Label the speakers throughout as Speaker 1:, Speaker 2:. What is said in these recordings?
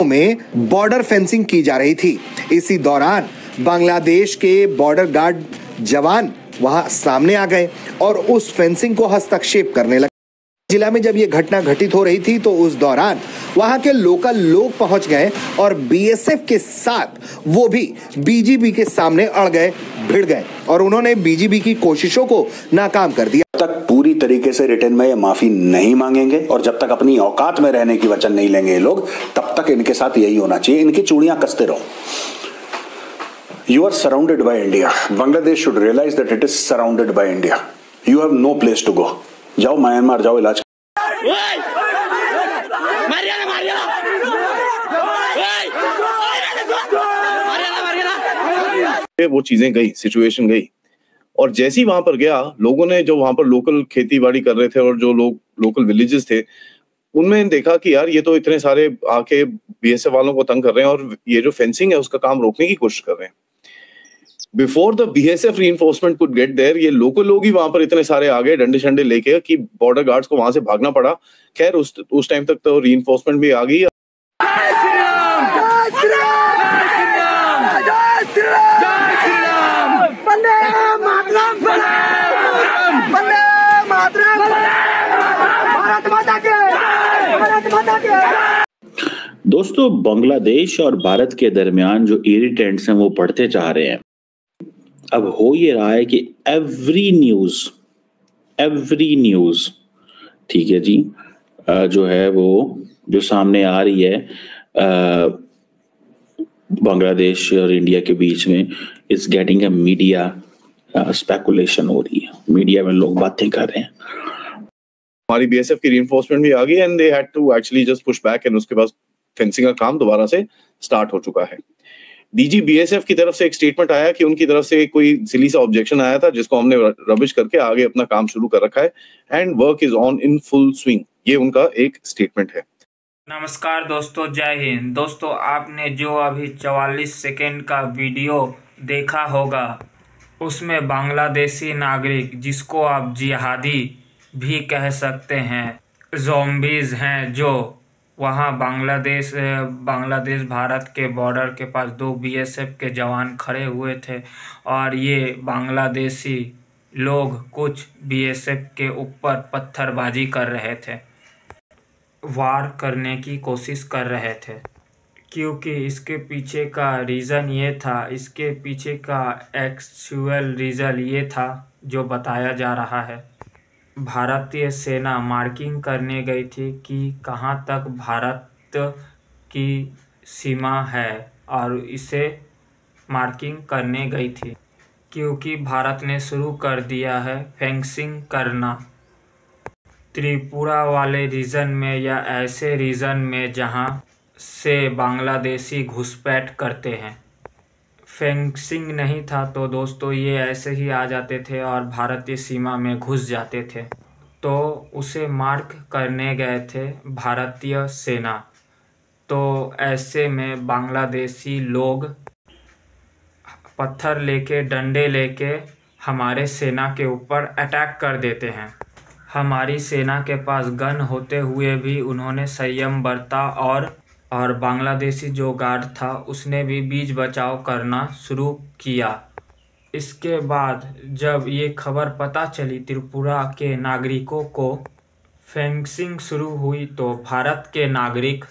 Speaker 1: में border fencing की जा रही थी। इसी दौरान बांग्लादेश के बॉर्डर गार्ड जवान वहां सामने आ गए और उस फेंसिंग को हस्तक्षेप करने लगे। जिला में जब यह घटना घटित हो रही थी तो उस दौरान वहां के लोकल लोग पहुंच गए और बीएसएफ के साथ वो भी बीजीबी के सामने अड़ गए, भिड़ गए और उन्होंने बीजीबी की कोशिशों को नाकाम कर दिया।
Speaker 2: जब तक पूरी तरीके से रिटर्न में ये माफी नहीं मांगेंगे और जब तक अपनी औकात में रहने की वचन नहीं लेंगे ये लोग, तब तक इनके साथ यही होना चाहिए, इनकी चूड़ियां कसते रहो। You are surrounded by India. Bangladesh should realize that it is surrounded by India. You have no place to go. जाओ म्यांमार जाओ इलाज।
Speaker 3: वो चीजें गई, सिचुएशन गई और जैसे ही वहां पर गया, लोगों ने जो वहां पर लोकल खेती बाड़ी कर रहे थे और जो लोग लोकल विलेजेस थे, उनमें देखा कि यार ये तो इतने सारे आके बीएसएफ वालों को तंग कर रहे हैं और ये जो फेंसिंग है उसका काम रोकने की कोशिश कर रहे हैं। Before the BSF reinforcement could get there, ये लोकल लोग ही वहां पर इतने सारे आ गए डंडे शंडे लेके कि बॉर्डर गार्ड्स को वहां से भागना पड़ा। खैर उस टाइम तक तो रीइंफोर्समेंट भी आ गई।
Speaker 4: दोस्तों, बांग्लादेश और भारत के दरमियान जो इरिटेंट्स हैं वो बढ़ते जा रहे हैं। अब हो ये रहा है कि एवरी न्यूज ठीक है जी, जो है वो जो सामने आ रही है बांग्लादेश और इंडिया के बीच में, is getting a media speculation हो रही है, मीडिया में लोग बातें कर रहे हैं।
Speaker 3: हमारी बीएसएफ की रीइंफोर्समेंट भी आ गई and they had to actually just push back and उसके बाद फेंसिंग का काम दोबारा से स्टार्ट हो चुका है। डीजी बीएसएफ की तरफ से एक स्टेटमेंट आया कि उनकी तरफ से कोई सिली सा ऑब्जेक्शन आया था जिसको हमने रबिश करके आगे अपना काम शुरू कर रखा है and work is on in full swing. ये उनका एक स्टेटमेंट है।
Speaker 5: नमस्कार दोस्तों, जय हिंद। दोस्तों, आपने जो अभी 44 सेकेंड का वीडियो देखा होगा उसमें बांग्लादेशी नागरिक, जिसको आप जिहादी भी कह सकते हैं, ज़ॉम्बीज़ हैं, जो वहाँ बांग्लादेश भारत के बॉर्डर के पास 2 बीएसएफ के जवान खड़े हुए थे और ये बांग्लादेशी लोग कुछ बीएसएफ के ऊपर पत्थरबाजी कर रहे थे, वार करने की कोशिश कर रहे थे। क्योंकि इसके पीछे का रीज़न ये था, इसके पीछे का एक्चुअल रीज़न ये था जो बताया जा रहा है। भारतीय सेना मार्किंग करने गई थी कि कहाँ तक भारत की सीमा है और इसे मार्किंग करने गई थी, क्योंकि भारत ने शुरू कर दिया है फेंसिंग करना त्रिपुरा वाले रीजन में या ऐसे रीजन में जहाँ से बांग्लादेशी घुसपैठ करते हैं। फेंसिंग नहीं था तो दोस्तों ये ऐसे ही आ जाते थे और भारतीय सीमा में घुस जाते थे, तो उसे मार्क करने गए थे भारतीय सेना। तो ऐसे में बांग्लादेशी लोग पत्थर लेके, डंडे लेके हमारे सेना के ऊपर अटैक कर देते हैं। हमारी सेना के पास गन होते हुए भी उन्होंने संयम बरता और बांग्लादेशी जो गार्ड था उसने भी बीच बचाव करना शुरू किया। इसके बाद जब ये खबर पता चली त्रिपुरा के नागरिकों को, फेंसिंग शुरू हुई तो भारत के नागरिक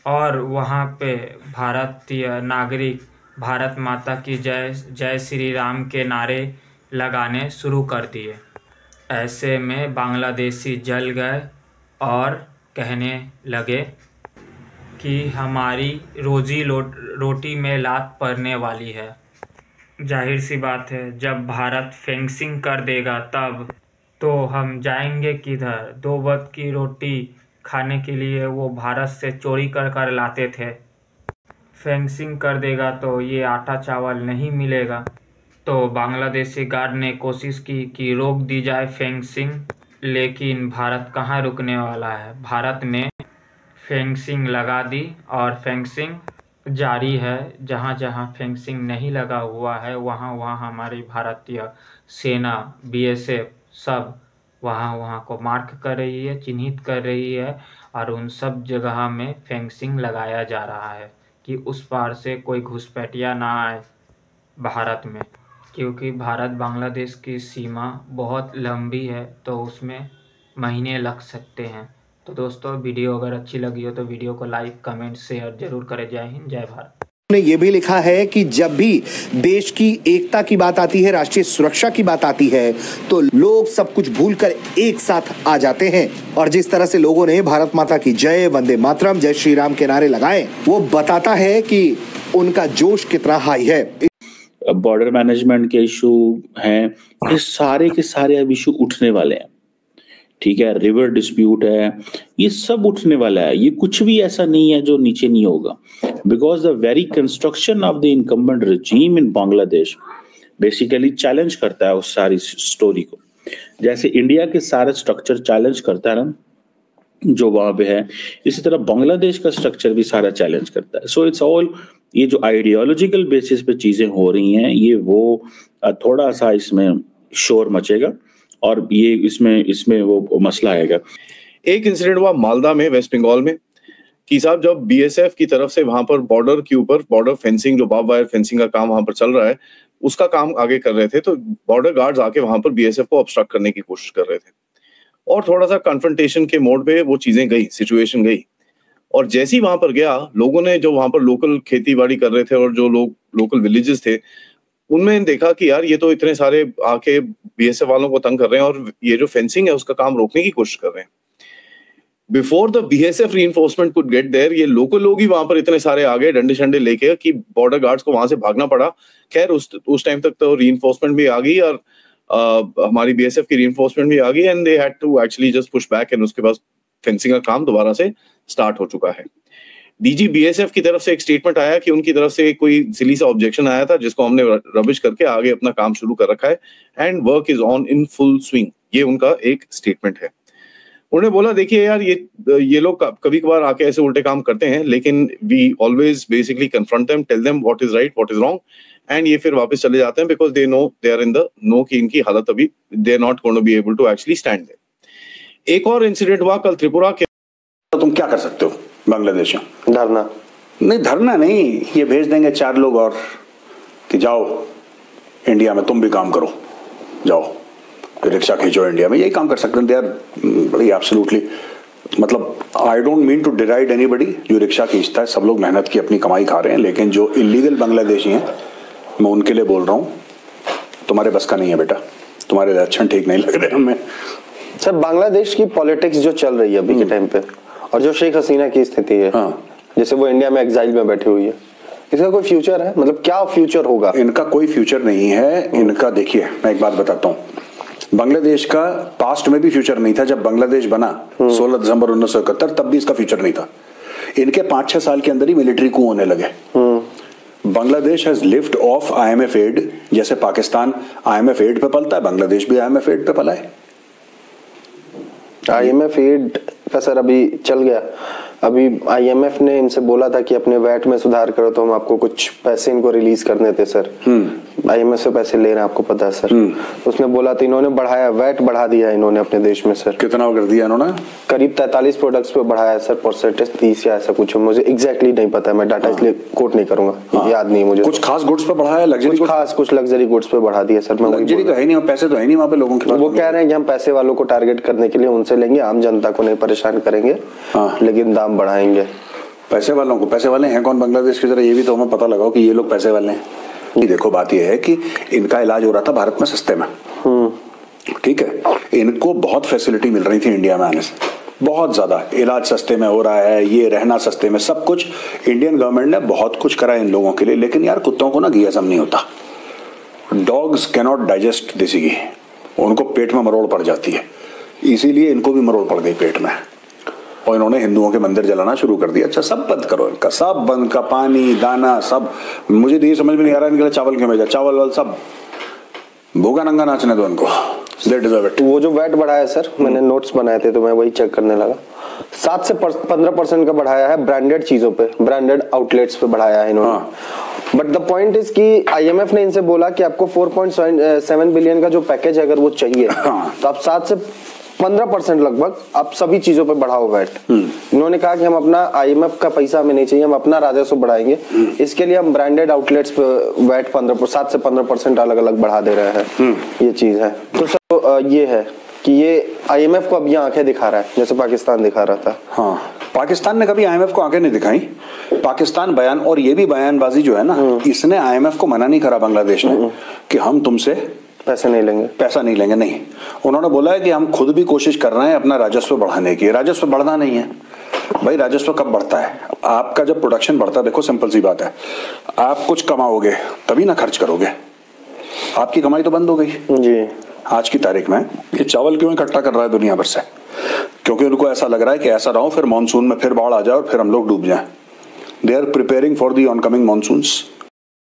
Speaker 5: और वहाँ पे भारतीय नागरिक भारत माता की जय, जय श्री राम के नारे लगाने शुरू कर दिए। ऐसे में बांग्लादेशी जल गए और कहने लगे कि हमारी रोजी रोटी में लात पड़ने वाली है। जाहिर सी बात है, जब भारत फेंसिंग कर देगा तब तो हम जाएंगे किधर? 2 वक्त की रोटी खाने के लिए वो भारत से चोरी कर लाते थे। फेंसिंग कर देगा तो ये आटा चावल नहीं मिलेगा। तो बांग्लादेशी गार्ड ने कोशिश की कि रोक दी जाए फेंसिंग, लेकिन भारत कहाँ रुकने वाला है। भारत ने फेंसिंग लगा दी और फेंसिंग जारी है। जहाँ जहाँ फेंसिंग नहीं लगा हुआ है वहाँ वहाँ हमारी भारतीय सेना, बीएसएफ सब वहाँ को मार्क कर रही है, चिन्हित कर रही है और उन सब जगह में फेंसिंग लगाया जा रहा है कि उस पार से कोई घुसपैठिया ना आए भारत में, क्योंकि भारत बांग्लादेश की सीमा बहुत लंबी है तो उसमें महीने लग सकते हैं। तो दोस्तों, वीडियो अगर अच्छी लगी हो तो वीडियो को लाइक, कमेंट, शेयर जरूर करें। जय हिंद, जय भारत।
Speaker 1: ने ये भी लिखा है कि जब भी देश की एकता की बात आती है, राष्ट्रीय सुरक्षा की बात आती है, तो लोग सब कुछ भूलकर एक साथ आ जाते हैं। और जिस तरह से लोगों ने भारत माता की जय, वंदे मातरम, जय श्री राम के नारे लगाए, वो बताता है कि उनका जोश कितना हाई है।
Speaker 4: बॉर्डर मैनेजमेंट के इशू हैं, ये सारे के सारे अब इशू उठने वाले हैं। ठीक है, रिवर डिस्प्यूट है, ये सब उठने वाला है। ये कुछ भी ऐसा नहीं है जो नीचे नहीं होगा, because the very construction of the incumbent regime in Bangladesh basically challenge करता है उस सारी स्टोरी को। जैसे इंडिया के सारे स्ट्रक्चर चैलेंज करता है ना जो वहां पे है, इसी तरह बांग्लादेश का स्ट्रक्चर भी सारा चैलेंज करता है। सो इट्स ऑल, ये जो आइडियोलॉजिकल बेसिस पे चीजें हो रही हैं, ये वो थोड़ा सा इसमें शोर मचेगा और ये इसमें वो मसला आएगा।
Speaker 3: एक इंसिडेंट हुआ मालदा में, वेस्ट बंगाल में, कि साहब जब बीएसएफ की तरफ से वहां पर बॉर्डर के ऊपर बॉर्डर फेंसिंग, जो बार्ब वायर फेंसिंग का काम वहां पर चल रहा है, उसका काम आगे कर रहे थे, तो बॉर्डर गार्ड्स आके वहां पर बीएसएफ को ऑब्स्ट्रक्ट करने की कोशिश कर रहे थे और थोड़ा सा कन्फ्रंटेशन के मोड पे वो चीजें गई, सिचुएशन गई। और जैसे ही वहां पर गया, लोगों ने जो वहां पर लोकल खेती बाड़ी कर रहे थे और जो लोग लोकल विलेजेस थे, उनमें देखा कि यार ये तो इतने सारे आके बीएसएफ वालों को तंग कर रहे हैं और ये जो फेंसिंग है उसका काम रोकने की कोशिश कर रहे हैं। Before the BSF reinforcement could get there, ये लोकल लोग ही वहां पर इतने सारे आ गए डंडे शंडे लेके कि बॉर्डर गार्ड्स को वहां से भागना पड़ा। खैर उस टाइम तक तो रीइंफोर्समेंट भी आ गई और हमारी बीएसएफ की रीइंफोर्समेंट भी आ गई and they had to actually just push back and उसके बाद फेंसिंग का काम दोबारा से स्टार्ट हो चुका है। डीजी बीएसएफ की तरफ से एक स्टेटमेंट आया कि उनकी तरफ से कोई सिली सा ऑब्जेक्शन आया था जिसको हमने रबिश करके आगे अपना काम शुरू कर रखा है and work is on in full swing. ये उनका एक स्टेटमेंट है। उन्होंने बोला देखिए यार ये लोग कभी कभार आके ऐसे उल्टे काम करते हैं, लेकिन we always basically confront them, tell them what is right what is wrong and ये फिर वापस चले जाते हैं because they know they are in the know कि इनकी हालत अभी they are not going to be able to actually stand there. एक और इंसिडेंट हुआ कल त्रिपुरा के।
Speaker 2: तो तुम क्या कर सकते हो बांग्लादेश में?
Speaker 6: धरना
Speaker 2: नहीं, धरना नहीं, ये भेज देंगे 4 लोग और कि जाओ इंडिया में तुम भी काम करो, जाओ रिक्शा खींचो इंडिया में, यही काम कर सकते हैं। दे आर बड़ी एब्सोल्युटली, मतलब I don't mean to deride anybody, जो रिक्शा खींचता है सब लोग मेहनत की अपनी कमाई खा रहे हैं, लेकिन जो इलीगल बांग्लादेशी हैं मैं उनके लिए बोल रहा हूँ, तुम्हारे बस का नहीं है बेटा, तुम्हारे लक्षण ठीक नहीं लग रहे हमें।
Speaker 6: सर, बांग्लादेश की पॉलिटिक्स जो चल रही है अभी के टाइम पे और जो शेख हसीना की स्थिति है, जैसे वो इंडिया में एग्जाइल में बैठी हुई है, इसका कोई फ्यूचर है? मतलब क्या फ्यूचर होगा?
Speaker 2: इनका कोई फ्यूचर नहीं है। इनका देखिए, मैं एक बात बताता हूँ, बांग्लादेश का पास्ट में भी फ्यूचर नहीं था। जब बांग्लादेश बना 16 दिसंबर 1971, तब भी इसका फ्यूचर नहीं था। इनके 5-6 साल के अंदर ही मिलिट्री कू होने लगे। Bangladesh has lift off IMF aid, जैसे पाकिस्तान IMF एड पे पलता है, बांग्लादेश भी IMF एड पे पला है।
Speaker 6: IMF एड का सर अभी चल गया, अभी IMF ने इनसे बोला था कि अपने वैट में सुधार करो तो हम आपको कुछ पैसे इनको रिलीज करने थे सर। IMF से पैसे ले रहे हैं, आपको पता है सर। उसने बोला तो इन्होंने बढ़ाया, वैट बढ़ा दिया इन्होंने अपने देश में सर।
Speaker 2: कितना कर दिया इन्होंने? करीब
Speaker 6: 43 प्रोडक्ट्स पे बढ़ाया सर, परसेंटेज 30 या ऐसा कुछ, मुझे एग्जैक्टली नहीं पता है, मैं डाटा इसलिए कोट नहीं करूंगा, याद नहीं मुझे।
Speaker 2: कुछ खास गुड्स पे बढ़ाया, लग्जरी
Speaker 6: कुछ लग्जरी गुड्स पे बढ़ा दिया सर।
Speaker 2: लग्जरी तो है नहीं, पैसे तो है नहीं वहाँ पे लोगों के पास।
Speaker 6: वो कह रहे हैं कि हम पैसे वालों को टारगेट करने के लिए उनसे लेंगे, आम जनता को नहीं परेशान करेंगे, लेकिन दाम बढ़ाएंगे।
Speaker 2: पैसे वालों को, पैसे वाले हैं कौन बांग्लादेश की तरह? ये भी तो हमें पता लगाओ कि ये लोग पैसे वाले हैं। देखो बात ये है कि इनका इलाज हो रहा था भारत में सस्ते में, ठीक है, इनको बहुत फैसिलिटी मिल रही थी इंडिया में आने से, बहुत ज्यादा इलाज सस्ते में हो रहा है, ये रहना सस्ते में, सब कुछ इंडियन गवर्नमेंट ने बहुत कुछ करा इन लोगों के लिए। लेकिन यार कुत्तों को ना घी हजम नहीं होता, डॉग्स कैनॉट डाइजेस्ट देसी घी, उनको पेट में मरोड़ पड़ जाती है, इसीलिए इनको भी मरोड़ पड़ गई पेट में और इन्होंने हिंदुओं के मंदिर जलाना शुरू कर दिया। अच्छा, सब बंद करो, इनका सब बंद, का पानी दाना सब। मुझे तो ये समझ में नहीं आ रहा इनके लिए चावल क्यों भेजा, चावल वाल सब भूखा नंगा नाचने दो इनको, दे डिजर्व इट।
Speaker 6: वो जो वैट बढ़ाया सर, मैंने नोट्स बनाए थे तो मैं वही चेक करने लगा, 7 से 15% का बढ़ाया है ब्रांडेड चीजों पे, ब्रांडेड आउटलेट्स पे बढ़ाया है इन्होंने। बट द पॉइंट इज कि IMF ने इनसे बोला कि आपको 4.7 बिलियन का जो पैकेज है अगर वो चाहिए तो आप 7 से 15% लगभग आप सभी चीजों पर बढ़ाओ वैट। इन्होंने कहा कि हम अपना IMF का पैसा हमें नहीं चाहिए, हम अपना राजस्व बढ़ाएंगे। इसके लिए हम ब्रांडेड आउटलेट्स पे वैट 7 से 15% अलग अलग बढ़ा दे रहे हैं। ये चीज है। तो सर ये है कि ये IMF को अब ये आंखें दिखा रहा है जैसे पाकिस्तान दिखा रहा था।
Speaker 2: हाँ, पाकिस्तान ने कभी IMF को आंखें नहीं दिखाई। पाकिस्तान बयान, और ये भी बयानबाजी जो है ना, इसने IMF को मना नहीं करा बांग्लादेश ने कि हम तुमसे पैसा नहीं लेंगे। नहीं, उन्होंने बोला है कि हम खुद भी कोशिश कर रहे हैं अपना राजस्व बढ़ाने की। राजस्व बढ़ना नहीं है भाई, राजस्व कब बढ़ता है? आपका जब प्रोडक्शन बढ़ता है, देखो सिंपल सी बात है, आप कुछ कमाओगे तभी ना खर्च करोगे। आपकी कमाई तो बंद हो गई
Speaker 6: जी।
Speaker 2: आज की तारीख में ये चावल क्यों इकट्ठा कर रहा है दुनिया भर से? क्योंकि उनको ऐसा लग रहा है कि ऐसा ना हो फिर मानसून में फिर बाढ़ आ जाए और फिर हम लोग डूब जाएं। They are preparing for the oncoming monsoons.